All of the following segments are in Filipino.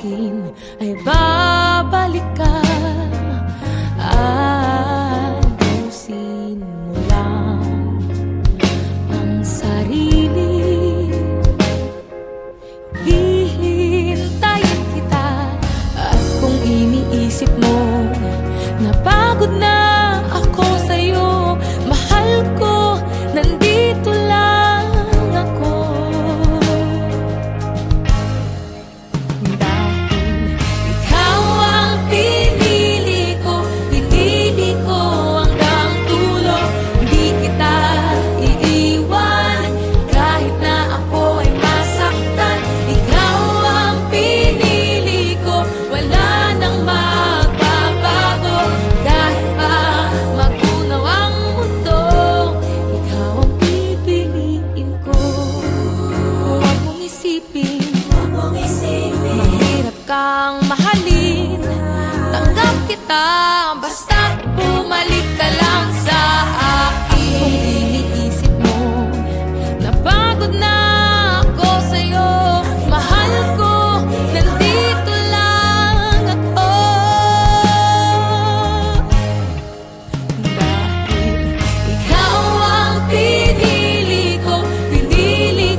akin ay babalik ka. Ayusin mo lang ang sarili, hihintayin kita. At kung iniisip mo na pagod na ako sa'yo, mahal ko, nandito lang ako. Dahil ikaw ang pinili ko hanggang dulo. Hindi kita iiwan kahit na ako ay masaktan. Ikaw ang pinili ko, wala nang magbabago. Kahit pa magunaw ang mundo, ikaw ang pipiliin ko. Huwag mong isipin mahirap kang mahalin. Tanggap kita, basta bumalik ka lang sa akin. Kung iniisip mo na pagod na ako sa'yo, mahal ko, nandito lang ako. Dahil ikaw ang pinili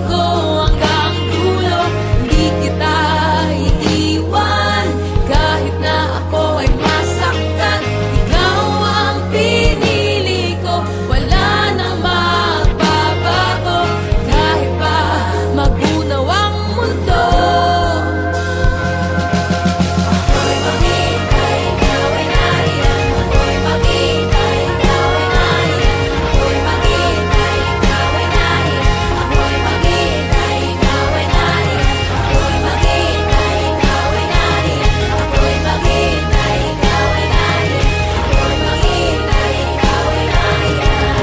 ko hanggang dulo. Hindi kita iiwan kahit na ako ay masaktan. Ikaw ang pinili ko, wala nang magbabago. Kahit pa magunaw ang mundo, ako'y maghintay, ikaw ay nariyan. Ako'y maghintay, ikaw ay nariyan. Ako'y maghintay, ikaw ay nariyan. Ako'y maghintay, ikaw ay nariyan. Ako'y maghintay, ikaw ay nariyan. Ako'y maghintay, ikaw ay nariyan. Ako'y maghintay, ikaw ay nariyan.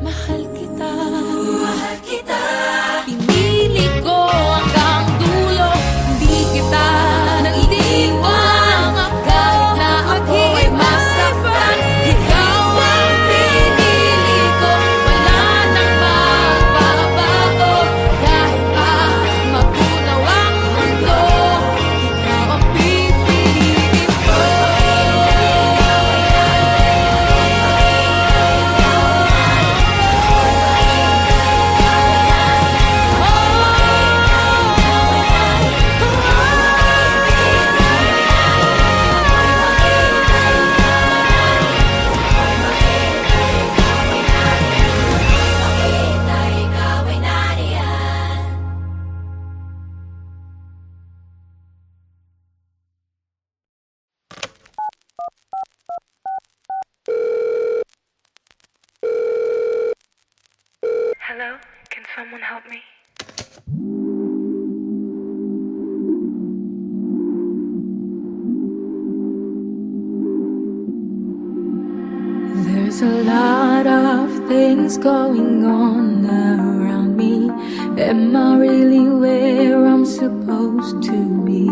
Mahal kita, pinili ko hanggang dulo. Hindi kita naiiwan kahit na ako ay masaktan. Ikaw ang pinili ko, wala nang magbabago. Kahit pa magunaw ang mundo, ikaw ang pipiliin ko. Hello? Can someone help me? There's a lot of things going on around me. Am I really where I'm supposed to be?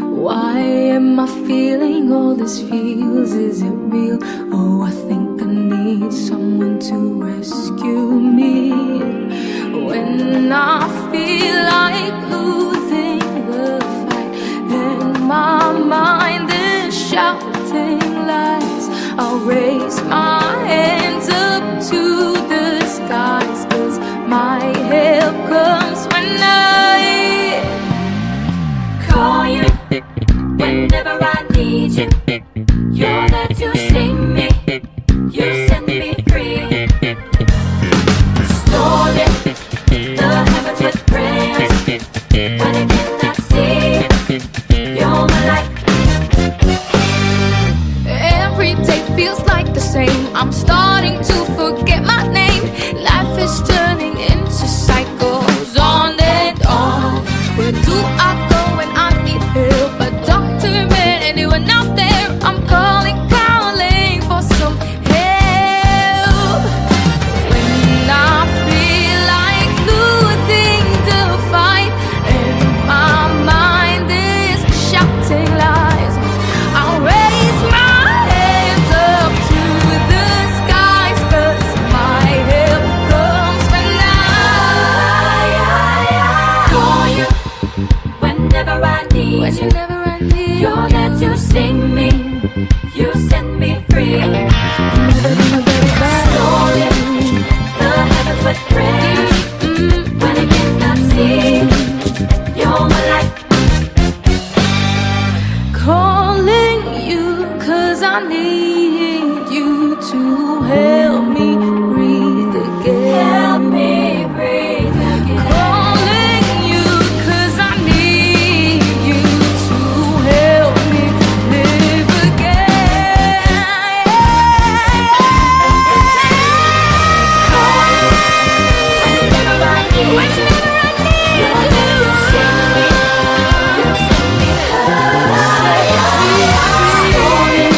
Why am I feeling all these feels? Is it real? Oh, I think I need someone to rescue me. When I feel like losing the fight and my mind is shouting lies, I'll raise my hands up to the skies, 'cause my help comes when I call you. Whenever I need you, you're there to save me. You set me free. Stolen the heavens with prayers. When I cannot see, you're my light. Every day feels like the same. I'm starting to forget my name. Life is turning into cycles on and on. Where do I go when I need help? A doctor, man, anyone out there? I'm calling for some help. When I feel like losing the fight and my mind is shouting lies, I'll raise my hands up to the skies, 'cause you set me free. Stolen the heavens with praise. When I cannot see, you're my light. Calling you 'cause I need you to help me breathe again. Help me breathe again. Calling you 'cause I need you to help me live again. Whenever I need you, you're there to save me. You set me high. Stolen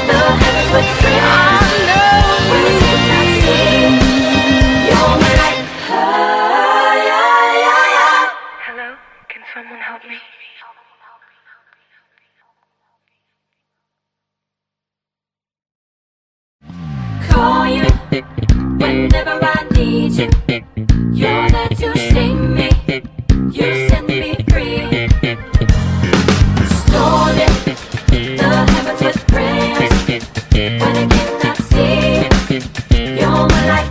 the heavens with praise. When I cannot see, you're my light. Hello? Can someone help me? Call you whenever I need you. You're there to save me. You set me free. Stolen the heavens with praise. When I cannot see, you're my light.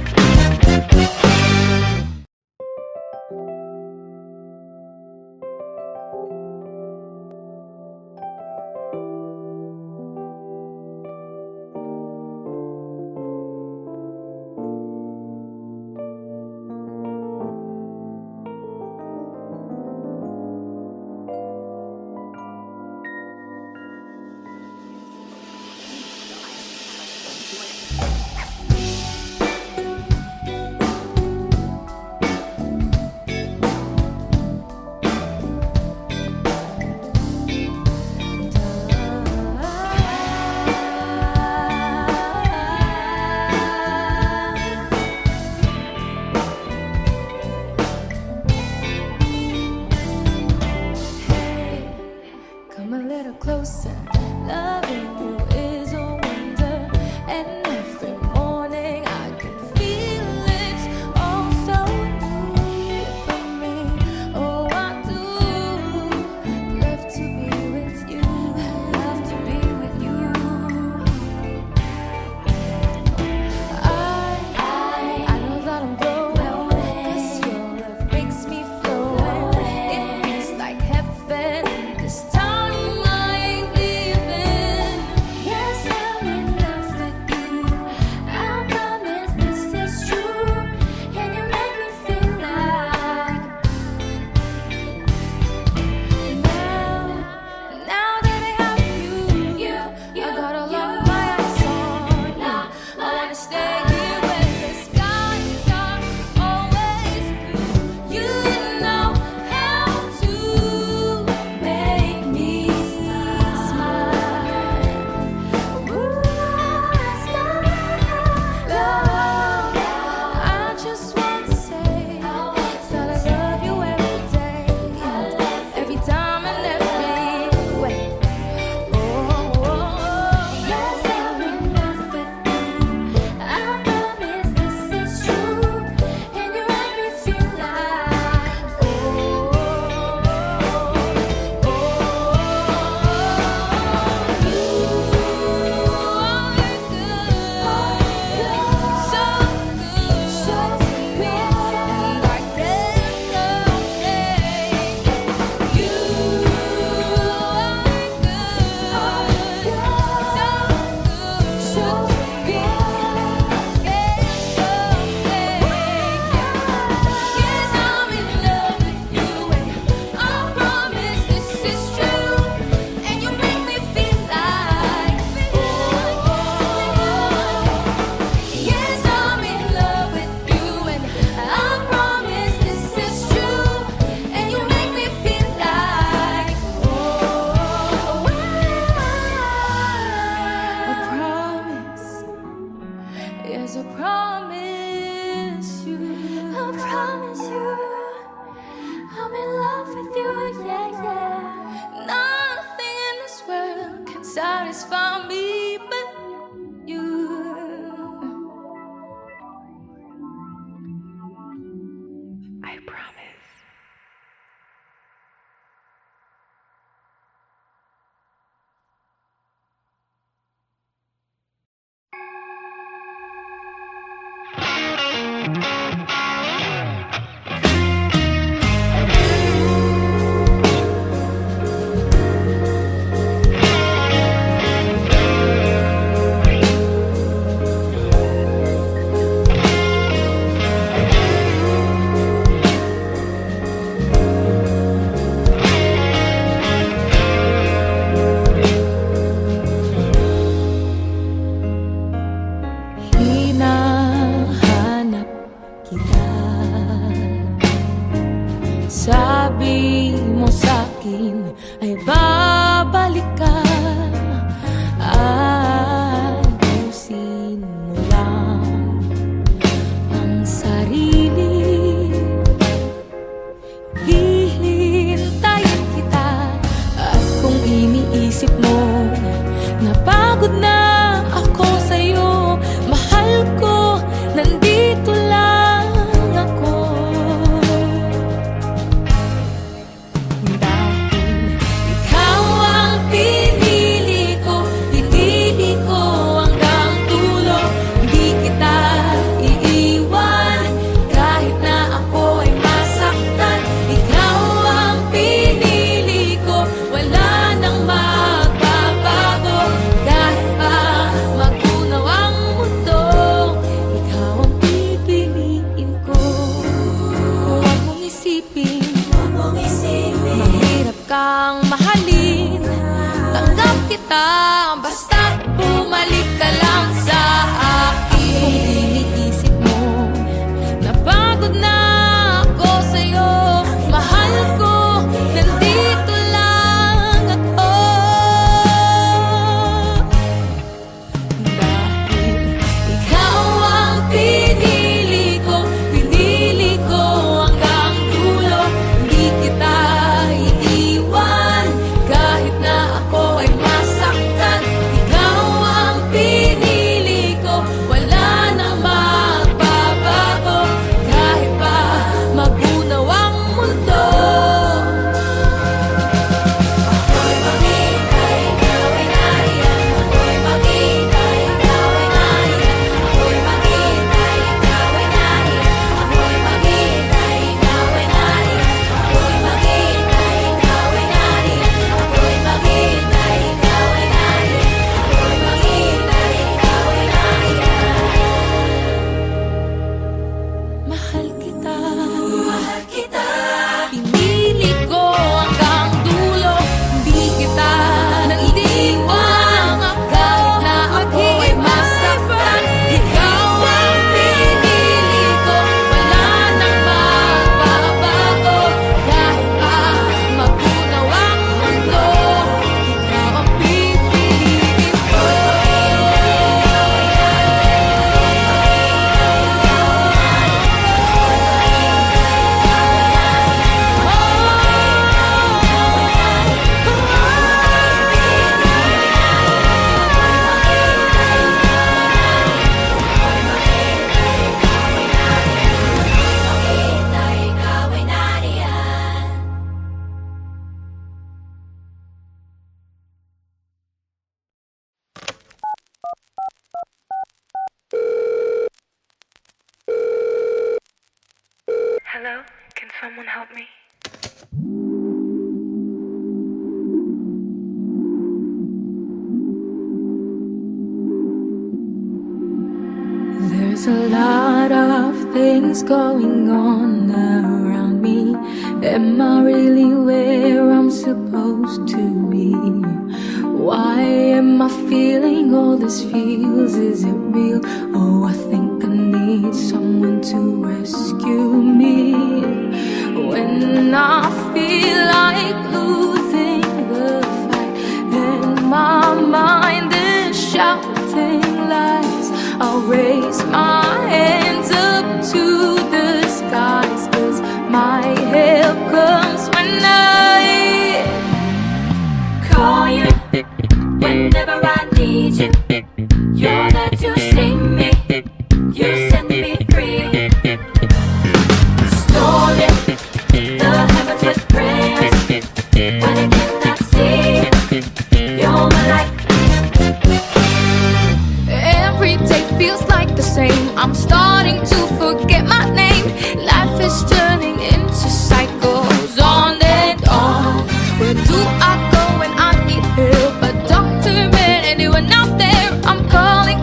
someone help me? There's a lot of things going on around me. Am I really where I'm supposed to be? Why am I feeling all this feels? Is it real? Oh, I think I need someone to rescue me. When I feel like losing the fight and my mind is shouting lies, I'll raise my hands up to the skies, 'cause my help comes when I call you. Whenever I need you, you're there to save me. You set me free. Stolen the heavens with prayers. When I cannot see, you're my light. Every day feels like the same. I'm starting to forget my name. Life is turning into cycles on and on. Where do I go when I need help? A doctor, man, anyone out there? I'm calling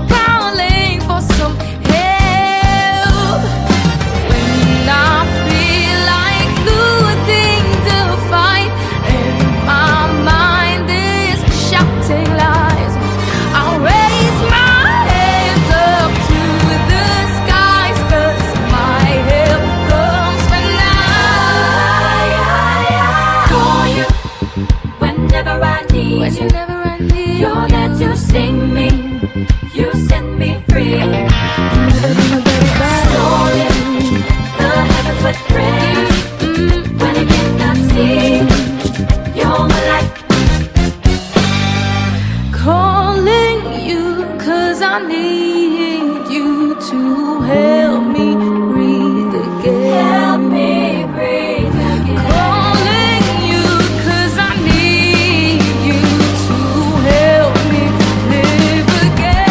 for some help. When I feel like losing the fight and my mind is shouting lies, I'll raise my hands up to the skies, 'cause my help comes when I call you. Whenever I need you, you're there to sing me. You set me free. Stolen the heavens with prayers. When I cannot see, you're my light. Calling you 'cause I need you to help me breathe again. Help me breathe again. Calling you 'cause I need you to help me live again.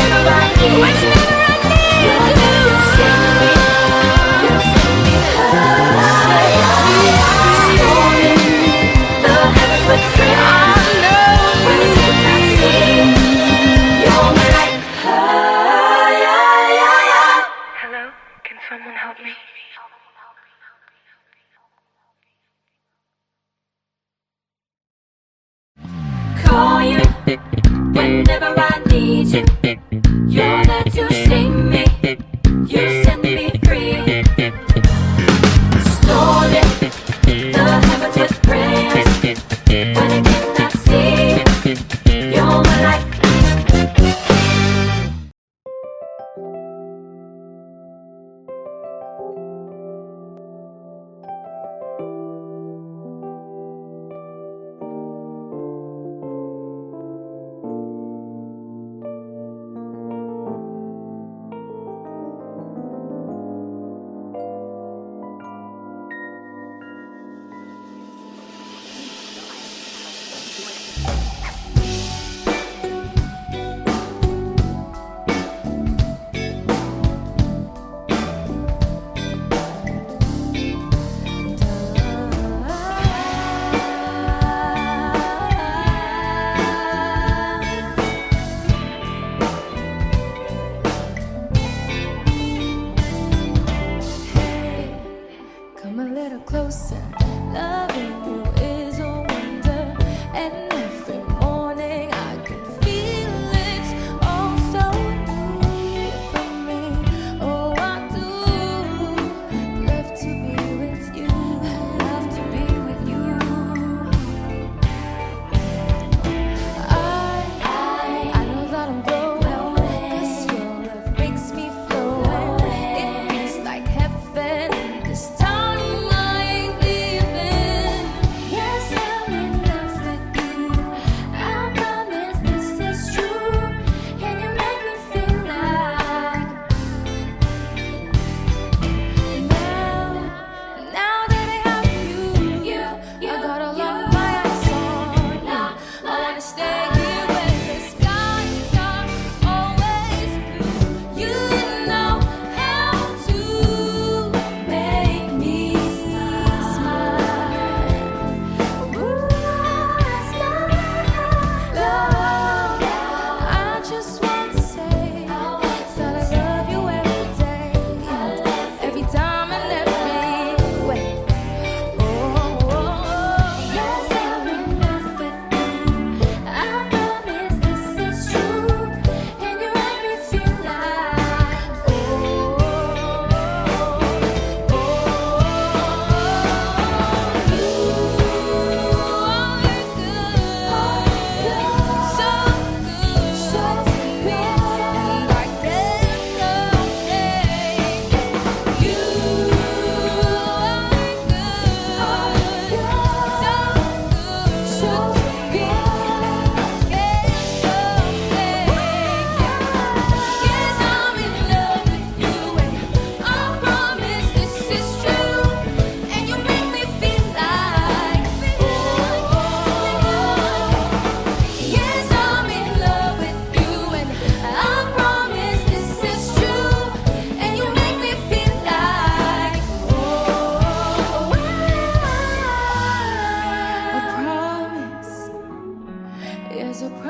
Whenever I need you, you're there to sing me. You sing me high. Stolen the heavens with prayers. When I cannot see, you're my light. Hello? Can someone help me? Call you whenever I need you. You're there to sing me. You set me free. Stolen the heavens with prayers. When I cannot see, you're my light.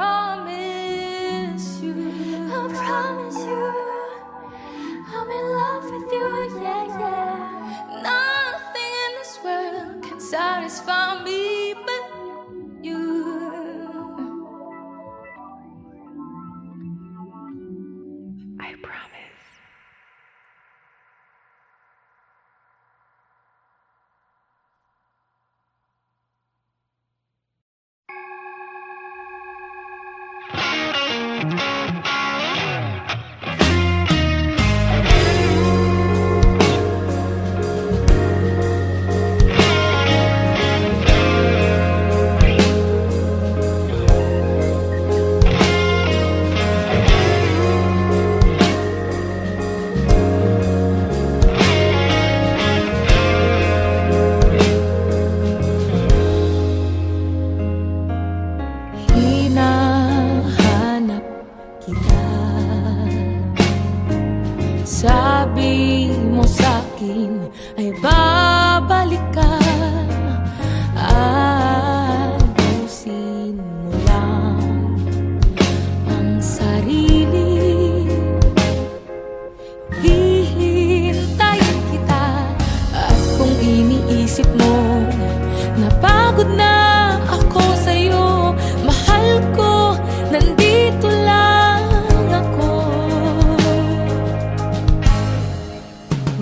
promise you, I'm in love with you, yeah, yeah. Nothing in this world can satisfy me but you. I promise. Hinahanap kita. Sabi mo sa'kin ay babalik ka. Ayusin mo lang ang sarili. Hihintayin kita. At kung iniisip mo napagod na ako sa'yo, mahal ko, nandito lang ako.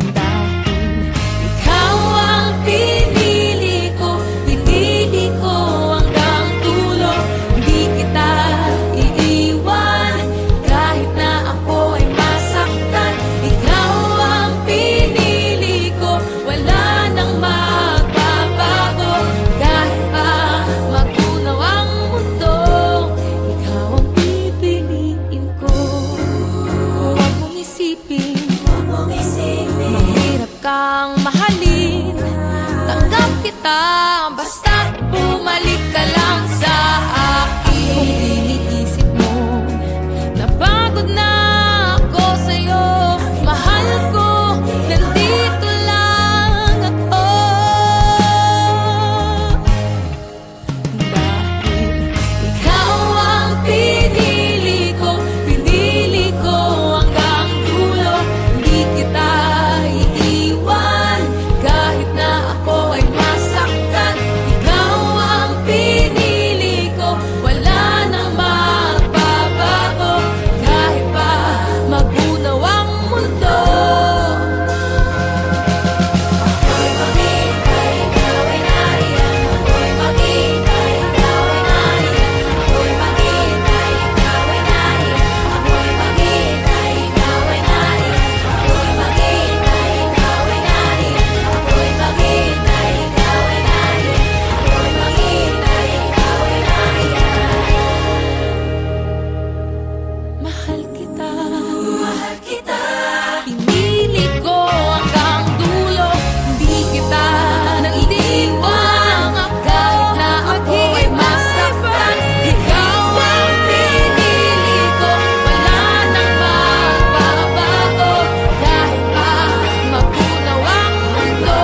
Dahil ikaw ang pinili ko hanggang dulo. Hindi kita iiwan kahit na ako ay masaktan. Ikaw ang pinili ko, wala nang magbabago. Kahit pa magunaw ang mundo, ikaw ang pipiliin ko. Huwag mong isipin mahirap kang mahalin. Tanggap kita, basta't bumalik ka lang sa akin. Kung iniisip mo napagod na ako sa'yo, mahal ko, nandito lang ako. Dahil ikaw ang pinili ko hanggang dulo. Hindi kita iiwan kahit na ako ay masaktan. Ikaw ang pinili ko, wala nang magbabago. Kahit pa magunaw ang mundo, ako'y maghintay, ikaw ay nariyan. Ako'y maghintay, ikaw ay nariyan. Ako'y maghintay, ikaw ay nariyan. Ako'y maghintay, ikaw ay nariyan. Ako'y maghintay, ikaw ay nariyan. Ako'y maghintay, ikaw ay nariyan. Ako'y maghintay, ikaw ay nariyan. Mahal kita, pinili ko hanggang dulo. Hindi kita naiiwan kahit na ako ay masaktan. Ikaw ang pinili ko, wala nang magbabago. Kahit pa magunaw ang mundo,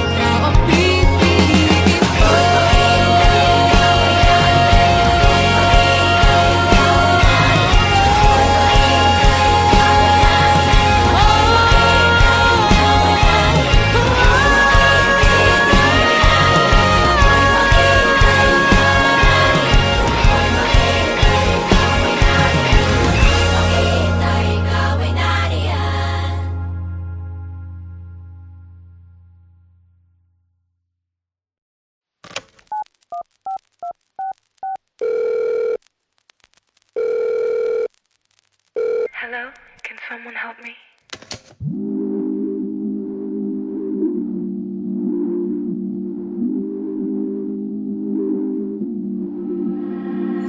ikaw ang pipiliin ko. Hello? Can someone help me?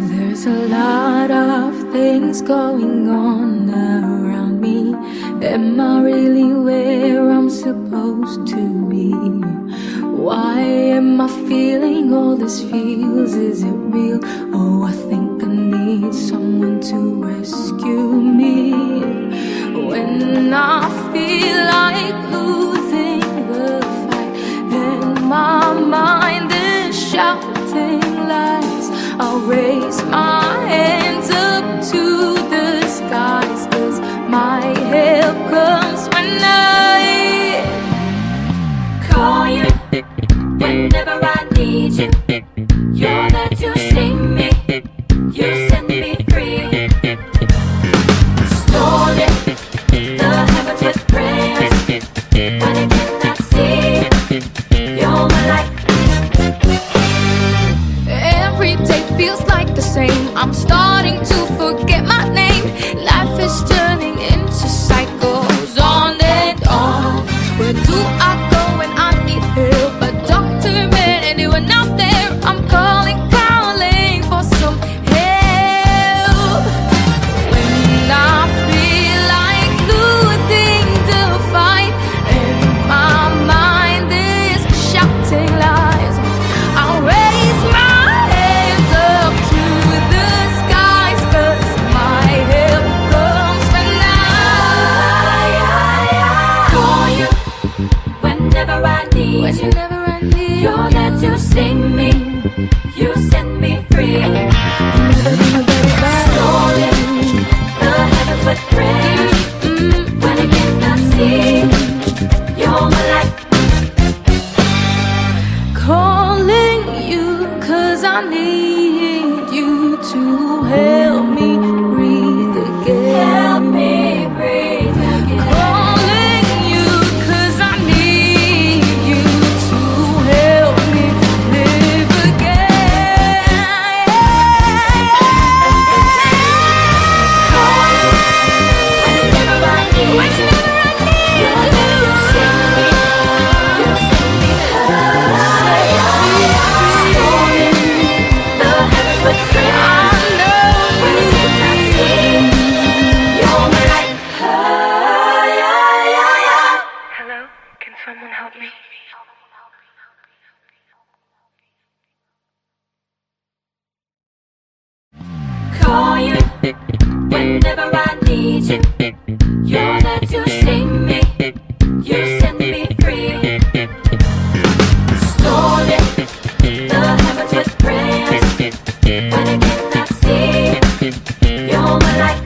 There's a lot of things going on around me. Am I really where I'm supposed to be? Why am I feeling all these feels? Is it real? Oh, I think I need someone to rescue me. When I feel like losing the fight and my mind is shouting lies, I'll raise my Whenever I need you, you're there to see me. You set me free. Stolen the heavens with prayers. When I cannot see, you're my light. Every day feels like the same. I'm starting to forget my name. Life is turning into cycles on and on. Where do I go when I need help? A doctor, man, anyone out there? I'm calling for some help. When I feel like losing the fight and my mind is shouting lies, I'll raise my hands up to the skies, 'cause my help comes from now. Call you whenever I need you. You're there to sing me. You set me free. Stolen the heavens with praise. When I cannot see, you're my light. Calling you 'cause I need you to help me breathe again. Help me breathe again. Calling you 'cause I need you to help me live again. Call you whenever I need you. You're there to sing me. You set me high. Stolen the heavens with praise. When I cannot see, you're my light. Hello? Can someone help me? Call you whenever I need you. You're there to sing me. You set me free. Stolen the heavens with prayers. When I cannot see, you're my light.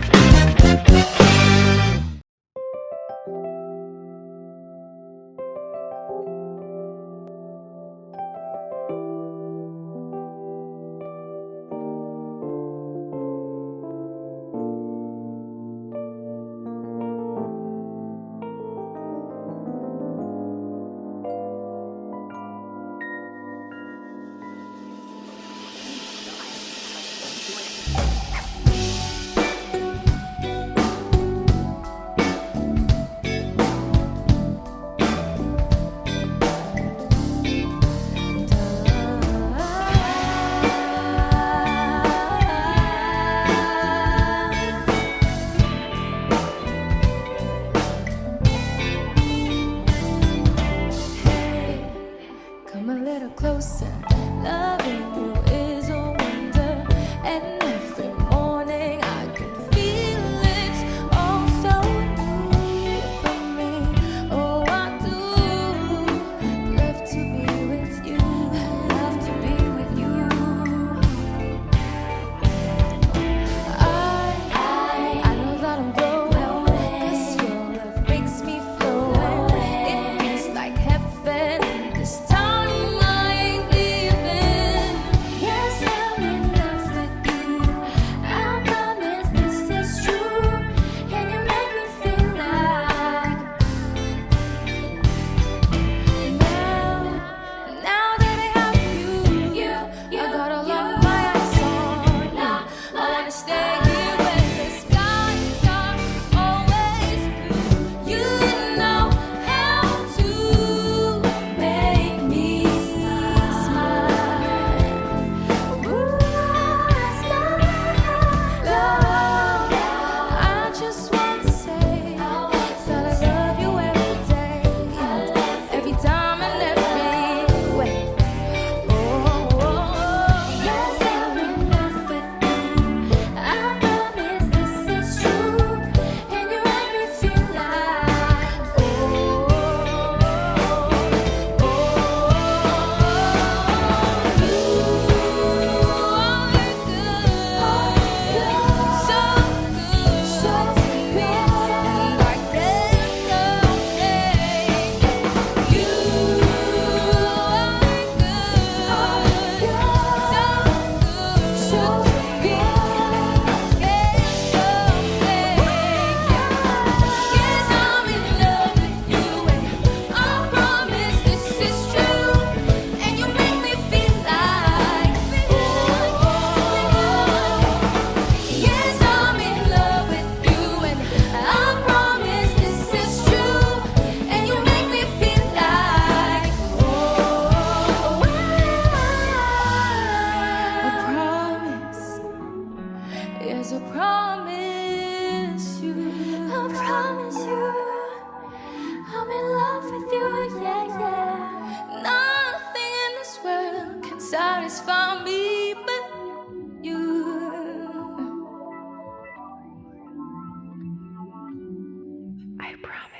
Come a little closer. Loving you is a wonder, and every morning I can feel it's all so new for me. Oh, I do love to be with you. Love to be with you. I know that I'm growing, 'cause your love makes me flow. It feels like heaven this time. I ain't leaving. satisfy me but you. I promise.